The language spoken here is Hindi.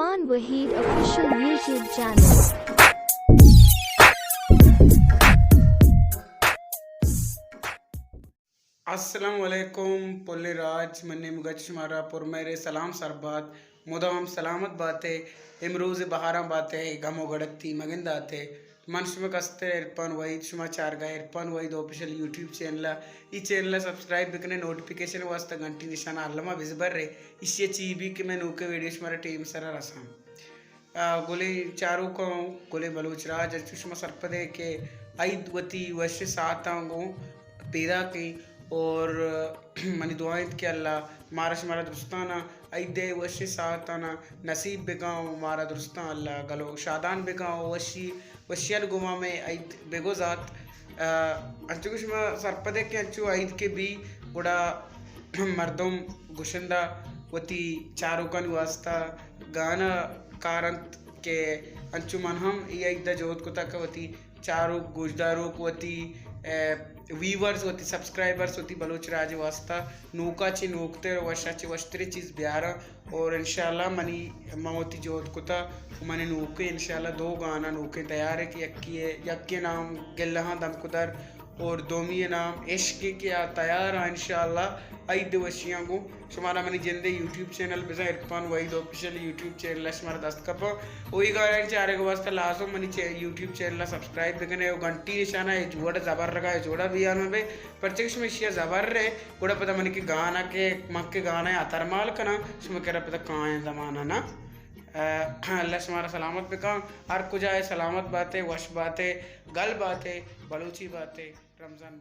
Irfan Waheed official YouTube channel. अस्सलामुअलैकुम पुल्ले राज मन्ने मुगच शुमारा पुरमेरे सलाम सरबात मुदाम सलामत बातें इमरूज बहारा बातें गमो गड़ती मगिंद आते मनुष्य में कस्ते इरफान वहीद शुमा चारगा Irfan Waheed official YouTube channel ई चैनल सब्सक्राइब बिकने नोटिफिकेशन वास्ते घंटी निशान अल्लमा विजबर रे इससे चीबी कि मैं नूके वीडियोस मारे टीम सरा रसाम गोले चारों को गोले बलूच राज चुष्मा सरपदे के आइद वती वर्ष सातांगो पैदा की और मनी दुआएं के अल्लाह मारश मारा दुरुस्ताना आइदे वशी साताना नसीब बेगाओ मारा दुरुस्तान अल्लाह गलो शादान बेगाओ वशियल गुमा में आइद बेगोजात अंचु कुछ में सरपदे के अंचु आइद के भी गुड़ा मर्दम गुशंदा वती चारों का वास्ता गाना कारंत के अंचु मनहम ये आइदा जोत को तक वती चारों गुजदारों को वती वीवर्स होती सब्सक्राइबर्स होती बलोच राज वास्ता नूका ची नूकते वर्षा ची वस्त्री चीज़ ब्यारा और इंशाल्लाह मनी मौती जोत कुता मनी नूके इंशाल्लाह दो गाना नूके तैयार है कि यक्के नाम गिल्लहा दम कुदर और दोमी नाम इश्क के तैयार है इंशाल्लाह आइद वशियाँ को शुमारा मनी जिंदे यूट्यूब चैनल पे Irfan Waheed official YouTube channel शुमारा दस्तकप वही गाना चारे के वास्ते लाजो मनी यूट्यूब चैनल सब्सक्राइब बिकने घंटी निशाना है जोड़ा जबर रखा है जोड़ा भी यार में प्रत्यक्ष में शिया जबर रहे बड़ा पता मनी कि गाना के मक के गाना है अतरमाल कना शुमा कह रहा पता कहाँ है जमाना ना अल्लाह शुमारा सलामत पे कहाँ हर कुछ आए सलामत बातें वश बातें गल बातें बलूची बातें रमज़ान